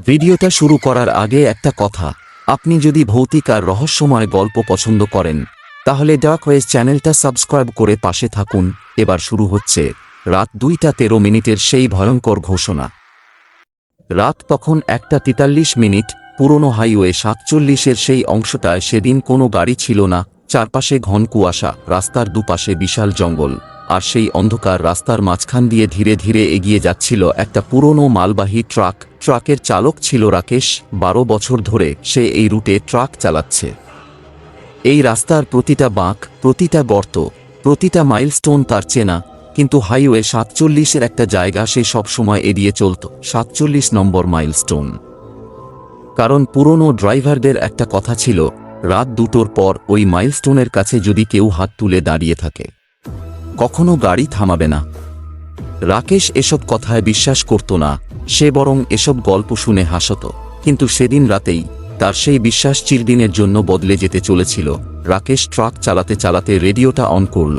ভিডিওটা শুরু করার আগে একটা কথা, আপনি যদি ভৌতিক আর রহস্যময় গল্প পছন্দ করেন তাহলে ডার্ক ওয়েজ চ্যানেলটা সাবস্ক্রাইব করে পাশে থাকুন। এবার শুরু হচ্ছে রাত 2:13 সেই ভয়ঙ্কর ঘোষণা। রাত তখন 1:43। পুরনো হাইওয়ে 47-এর সেই অংশটায় সেদিন কোনো গাড়ি ছিল না। চারপাশে ঘন কুয়াশা, রাস্তার দুপাশে বিশাল জঙ্গল, আর সেই অন্ধকার রাস্তার মাঝখান দিয়ে ধীরে ধীরে এগিয়ে যাচ্ছিল একটা পুরনো মালবাহী ট্রাক। ট্রাকের চালক ছিল রাকেশ। 12 বছর ধরে সে এই রুটে ট্রাক চালাচ্ছে। এই রাস্তার প্রতিটা বাঁক, প্রতিটা গর্ত, প্রতিটা মাইলস্টোন তার চেনা। কিন্তু হাইওয়ে 47-এর একটা জায়গা সে সবসময় এড়িয়ে চলত, 47 নম্বর মাইলস্টোন। কারণ পুরনো ড্রাইভারদের একটা কথা ছিল, রাত 2টোর পর ওই মাইলস্টোনের কাছে যদি কেউ হাত তুলে দাঁড়িয়ে থাকে কখনো গাড়ি থামাবে না। রাকেশ এসব কথায় বিশ্বাস করত না, সে বরং এসব গল্প শুনে হাসত। কিন্তু সেদিন রাতেই তার সেই বিশ্বাস চিরদিনের জন্য বদলে যেতে চলেছিল। রাকেশ ট্রাক চালাতে চালাতে রেডিওটা অন করল।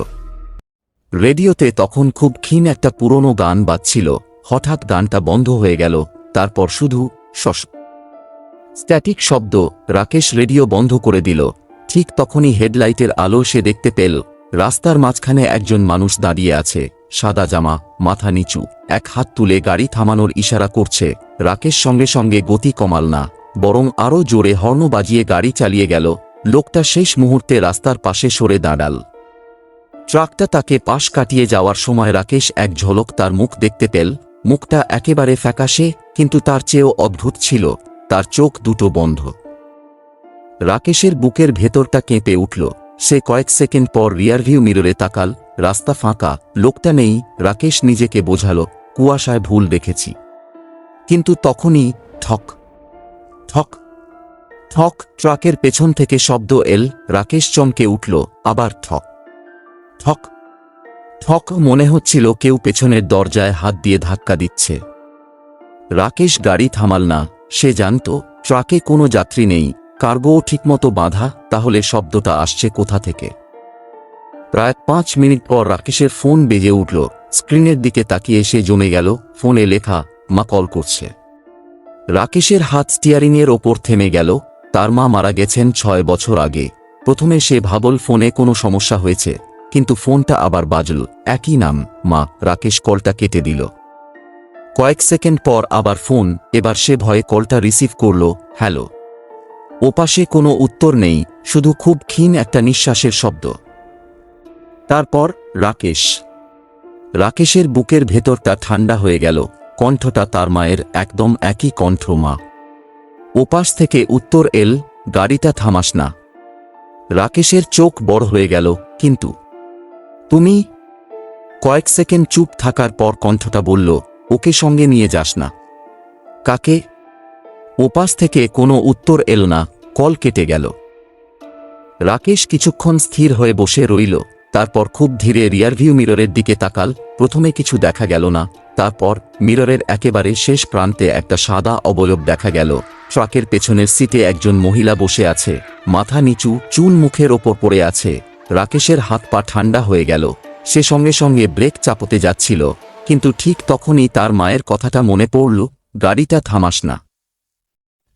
রেডিওতে তখন খুব ক্ষীণ একটা পুরনো গান বাজছিল। হঠাৎ গানটা বন্ধ হয়ে গেল, তারপর শুধু স্ট্যাটিক শব্দ। রাকেশ রেডিও বন্ধ করে দিল। ঠিক তখনই হেডলাইটের আলো সে দেখতে পেল, রাস্তার মাঝখানে একজন মানুষ দাঁড়িয়ে আছে, সাদা জামা, মাথা নিচু, এক হাত তুলে গাড়ি থামানোর ইশারা করছে। রাকেশ সঙ্গে সঙ্গে গতি কমাল না, বরং আরও জোরে হর্ন বাজিয়ে গাড়ি চালিয়ে গেল। লোকটা শেষ মুহূর্তে রাস্তার পাশে সরে দাঁড়াল। ট্রাকটা তাকে পাশ কাটিয়ে যাওয়ার সময় রাকেশ এক ঝলক তার মুখ দেখতে পেল। মুখটা একেবারে ফ্যাকাশে, কিন্তু তার চেয়েও অদ্ভুত ছিল, তার চোখ দুটো বন্ধ। রাকেশের বুকের ভেতরটা কেঁপে উঠল। সে কয়েক সেকেন্ড পর রিয়ারভিউ মিররে তাকাল। রাস্তা ফাঁকা, লোকটা নেই। রাকেশ নিজেকে বোঝাল, কুয়াশায় ভুল দেখেছি। কিন্তু তখনই ঠক ঠক ঠক, ট্রাকের পেছন থেকে শব্দ এল। রাকেশ চমকে উঠল। আবার ঠক ঠক ঠক, মনে হচ্ছিল কেউ পেছনের দরজায় হাত দিয়ে ধাক্কা দিচ্ছে। রাকেশ গাড়ি থামাল না। সে জানত ট্রাকে কোনো যাত্রী নেই, কার্গোও ঠিকমতো বাঁধা। তাহলে শব্দটা আসছে কোথা থেকে? প্রায় 5 মিনিট পর রাকেশের ফোন বেজে উঠল। স্ক্রিনের দিকে তাকিয়ে সে জমে গেল। ফোনে লেখা, মা কল করছে। রাকেশের হাত স্টিয়ারিংয়ের ওপর থেমে গেল। তার মা মারা গেছেন 6 বছর আগে। প্রথমে সে ভাবল ফোনে কোনো সমস্যা হয়েছে, কিন্তু ফোনটা আবার বাজল, একই নাম, মা। রাকেশ কলটা কেটে দিল। কয়েক সেকেন্ড পর আবার ফোন। এবার সে ভয়ে কলটা রিসিভ করল। হ্যালো। ওপাশে কোনো উত্তর নেই, শুধু খুব ক্ষীণ একটা নিঃশ্বাসের শব্দ। তারপর রাকেশ। রাকেশের বুকের ভেতরটা ঠান্ডা হয়ে গেল। কণ্ঠটা তার মায়ের, একদম একই কণ্ঠ, মা। ওপাশ থেকে উত্তর এল, গাড়িটা থামাস না। রাকেশের চোখ বড় হয়ে গেল। কিন্তু তুমি? কয়েক সেকেন্ড চুপ থাকার পর কণ্ঠটা বলল, ওকে সঙ্গে নিয়ে যাস না। কাকে? ওপাশ থেকে কোনো উত্তর এল না। কল কেটে গেল। রাকেশ কিছুক্ষণ স্থির হয়ে বসে রইল। তারপর খুব ধীরে রিয়ারভিউ মিররের দিকে তাকাল। প্রথমে কিছু দেখা গেল না। তারপর মিররের একেবারে শেষ প্রান্তে একটা সাদা অবয়ব দেখা গেল। ট্রাকের পেছনের সিটে একজন মহিলা বসে আছে, মাথা নিচু, চুল মুখের ওপর পড়ে আছে। রাকেশের হাত পা ঠান্ডা হয়ে গেল। সে সঙ্গে সঙ্গে ব্রেক চাপতে যাচ্ছিল, কিন্তু ঠিক তখনই তার মায়ের কথাটা মনে পড়ল, গাড়িটা থামাস না।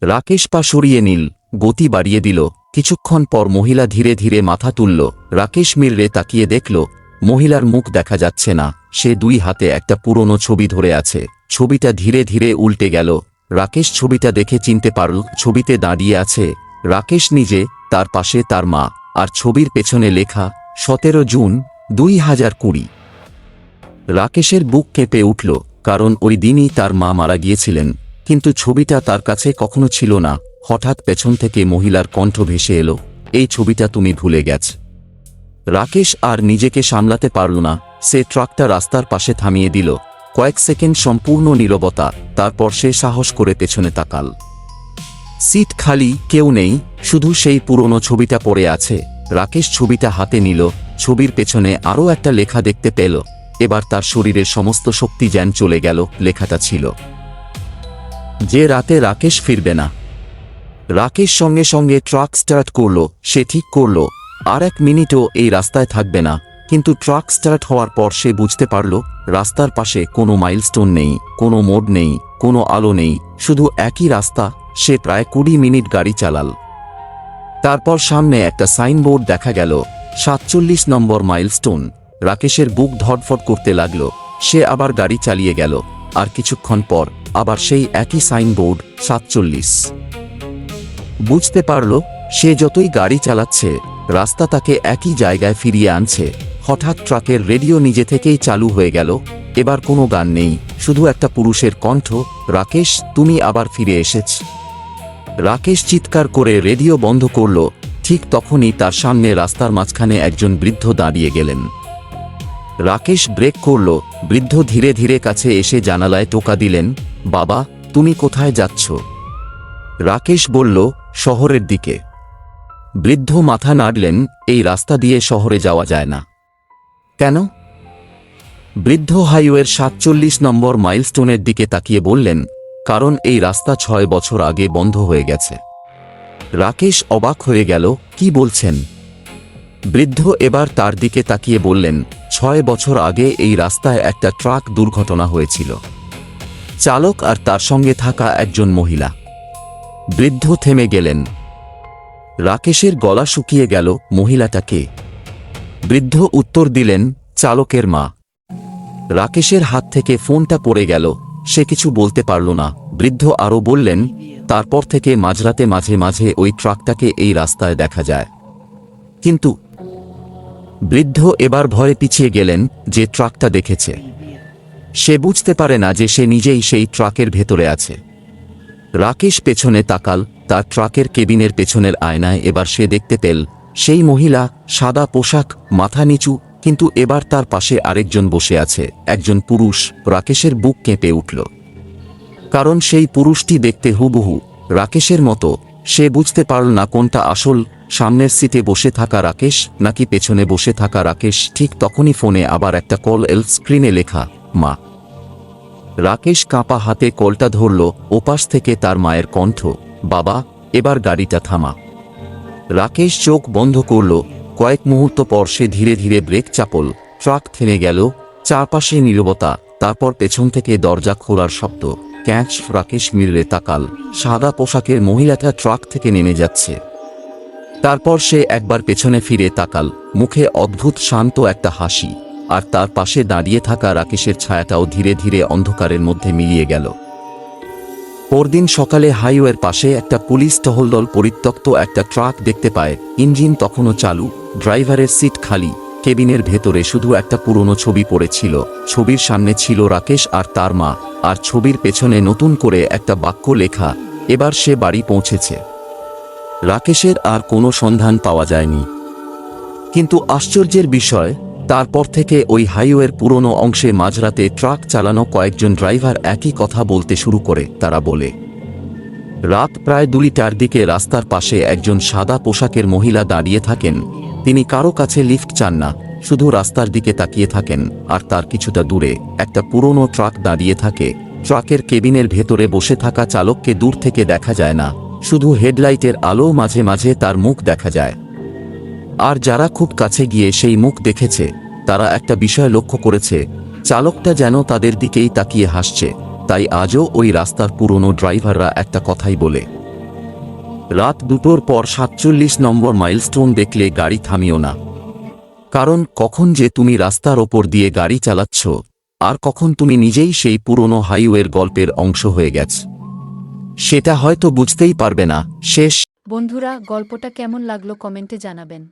রাকেশ পা সরিয়ে নিল, গতি বাড়িয়ে দিল। কিছুক্ষণ পর মহিলা ধীরে ধীরে মাথা তুলল। রাকেশ মিররে তাকিয়ে দেখল, মহিলার মুখ দেখা যাচ্ছে না। সে 2 হাতে একটা পুরনো ছবি ধরে আছে। ছবিটা ধীরে ধীরে উল্টে গেল। রাকেশ ছবিটা দেখে চিনতে পারল, ছবিতে দাঁড়িয়ে আছে রাকেশ নিজে, তার পাশে তার মা, আর ছবির পেছনে লেখা 17 জুন 2020। রাকেশের বুক কেঁপে উঠল, কারণ ওই দিনই তার মা মারা গিয়েছিলেন। কিন্তু ছবিটা তার কাছে কখনো ছিল না। হঠাৎ পেছন থেকে মহিলার কণ্ঠ ভেসে এলো, এই ছবিটা তুমি ভুলে গেছ। রাকেশ আর নিজেকে সামলাতে পারল না। সে ট্রাকটা রাস্তার পাশে থামিয়ে দিল। কয়েক সেকেন্ড সম্পূর্ণ নীরবতা। তারপর সে সাহস করে পেছনে তাকাল। সিট খালি, কেউ নেই, শুধু সেই পুরনো ছবিটা পড়ে আছে। রাকেশ ছবিটা হাতে নিল। ছবির পেছনে আরও একটা লেখা দেখতে পেল। এবার তার শরীরের সমস্ত শক্তি যেন চলে গেল। লেখাটা ছিল, যে রাতে রাকেশ ফিরবে না। রাকেশ সঙ্গে সঙ্গে ট্রাক স্টার্ট করল। সে ঠিক করল আর 1 মিনিটও এই রাস্তায় থাকবে না। কিন্তু ট্রাক স্টার্ট হওয়ার পর সে বুঝতে পারল, রাস্তার পাশে কোনো মাইলস্টোন নেই, কোনো মোড় নেই, কোনো আলো নেই, শুধু একই রাস্তা। সে প্রায় 20 মিনিট গাড়ি চালাল। তারপর সামনে একটা সাইনবোর্ড দেখা গেল, 47 নম্বর মাইলস্টোন। রাকেশের বুক ধড়ফড় করতে লাগলো। সে আবার গাড়ি চালিয়ে গেল, আর কিছুক্ষণ পর আবার সেই একই সাইনবোর্ড 47। বুঝতে পারল সে যতই গাড়ি চালাচ্ছে রাস্তা তাকে একই জায়গায় ফিরিয়ে আনছে। হঠাৎ ট্রাকের রেডিও নিজে থেকেই চালু হয়ে গেল। এবার কোনো গান নেই, শুধু একটা পুরুষের কণ্ঠ, রাকেশ তুমি আবার ফিরে এসেছ। রাকেশ চিৎকার করে রেডিও বন্ধ করল। ঠিক তখনই তার সামনে রাস্তার মাঝখানে একজন বৃদ্ধ দাঁড়িয়ে গেলেন। রাকেশ ব্রেক করল। বৃদ্ধ ধীরে ধীরে কাছে এসে জানালায় টোকা দিলেন, বাবা তুমি কোথায় যাচ্ছ? রাকেশ বলল, শহরের দিকে। বৃদ্ধ মাথা নাড়লেন, এই রাস্তা দিয়ে শহরে যাওয়া যায় না। কেন? বৃদ্ধ হাইওয়ের 47 নম্বর মাইলস্টোনের দিকে তাকিয়ে বললেন, কারণ এই রাস্তা 6 বছর আগে বন্ধ হয়ে গেছে। রাকেশ অবাক হয়ে গেল, কি বলছেন? বৃদ্ধ এবার তার দিকে তাকিয়ে বললেন, 6 বছর আগে এই রাস্তায় একটা ট্রাক দুর্ঘটনা হয়েছিল। চালক আর তার সঙ্গে থাকা একজন মহিলা। বৃদ্ধ থেমে গেলেন। রাকেশের গলা শুকিয়ে গেল, মহিলাটা কে? বৃদ্ধ উত্তর দিলেন, চালকের মা। রাকেশের হাত থেকে ফোনটা পড়ে গেল। সে কিছু বলতে পারল না। বৃদ্ধ আরও বললেন, তারপর থেকে মাঝরাতে মাঝে মাঝে ওই ট্রাকটাকে এই রাস্তায় দেখা যায়। কিন্তু বৃদ্ধ এবার ভয়ে পিছিয়ে গেলেন। যে ট্রাকটা দেখেছে সে বুঝতে পারে না যে সে নিজেই সেই ট্রাকের ভেতরে আছে। রাকেশ পেছনে তাকাল। তার ট্রাকের কেবিনের পেছনের আয়নায় এবার সে দেখতে পেল সেই মহিলা, সাদা পোশাক, মাথা নিচু, কিন্তু এবার তার পাশে আরেকজন বসে আছে, একজন পুরুষ। রাকেশের বুক কেঁপে উঠল, কারণ সেই পুরুষটি দেখতে হুবহু রাকেশের মতো। সে বুঝতে পারল না কোনটা আসল, সামনের সিটে বসে থাকা রাকেশ নাকি পেছনে বসে থাকা রাকেশ। ঠিক তখনই ফোনে আবার একটা কল এল। স্ক্রিনে লেখা, মা। রাকেশ কাঁপা হাতে কলটা ধরল। ওপাশ থেকে তার মায়ের কণ্ঠ, বাবা এবার গাড়িটা থামা। রাকেশ চোখ বন্ধ করল। কয়েক মুহূর্ত পর সে ধীরে ধীরে ব্রেক চাপল। ট্রাক থেমে গেল। চারপাশে নীরবতা। তারপর পেছন থেকে দরজা খোলার শব্দ। ক্যাচ। রাকেশ মিররে তাকাল। সাদা পোশাকের মহিলাটা ট্রাক থেকে নেমে যাচ্ছে। তারপর সে একবার পেছনে ফিরে তাকাল। মুখে অদ্ভুত শান্ত একটা হাসি। আর তার পাশে দাঁড়িয়ে থাকা রাকেশের ছায়াটাও ধীরে ধীরে অন্ধকারের মধ্যে মিলিয়ে গেল। পরদিন সকালে হাইওয়ের পাশে একটা পুলিশ টহলদল পরিত্যক্ত একটা ট্রাক দেখতে পায়। ইঞ্জিন তখনও চালু, ড্রাইভারের সিট খালি। কেবিনের ভেতরে শুধু একটা পুরনো ছবি পড়েছিল। ছবির সামনে ছিল রাকেশ আর তার মা, আর ছবির পেছনে নতুন করে একটা বাক্য লেখা, এবার সে বাড়ি পৌঁছেছে। রাকেশের আর কোনো সন্ধান পাওয়া যায়নি। কিন্তু আশ্চর্যের বিষয়, তারপর থেকে ওই হাইওয়ের পুরনো অংশে মাঝরাতে ট্রাক চালানো কয়েকজন ড্রাইভার একই কথা বলতে শুরু করে। তারা বলে, রাত প্রায় 2টার দিকে রাস্তার পাশে একজন সাদা পোশাকের মহিলা দাঁড়িয়ে থাকেন। তিনি কারো কাছে লিফট চান না, শুধু রাস্তার দিকে তাকিয়ে থাকেন। আর তার কিছুটা দূরে একটা পুরনো ট্রাক দাঁড়িয়ে থাকে। ট্রাকের কেবিনের ভেতরে বসে থাকা চালককে দূর থেকে দেখা যায় না, শুধু হেডলাইটের আলো মাঝে মাঝে তার মুখ দেখা যায়। আর যারা খুব কাছে গিয়ে সেই মুখ দেখেছে তারা একটা বিষয় লক্ষ্য করেছে, চালকটা যেন তাদের দিকেই তাকিয়ে হাসছে। তাই আজও ওই রাস্তার পুরনো ড্রাইভাররা একটা কথাই বলে, রাত 2টোর পর 47 নম্বর মাইলস্টোন দেখলে গাড়ি থামিও না। কারণ কখন যে তুমি রাস্তার ওপর দিয়ে গাড়ি চালাচ্ছ আর কখন তুমি নিজেই সেই পুরনো হাইওয়ের গল্পের অংশ হয়ে গেছ, সেটা হয়তো বুঝতেই পারবে না। শেষ। বন্ধুরা, গল্পটা কেমন লাগলো কমেন্টে জানাবেন।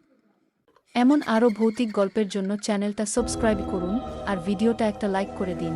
এমন আরও ভৌতিক গল্পের জন্য চ্যানেলটা সাবস্ক্রাইব করুন আর ভিডিওটা একটা লাইক করে দিন।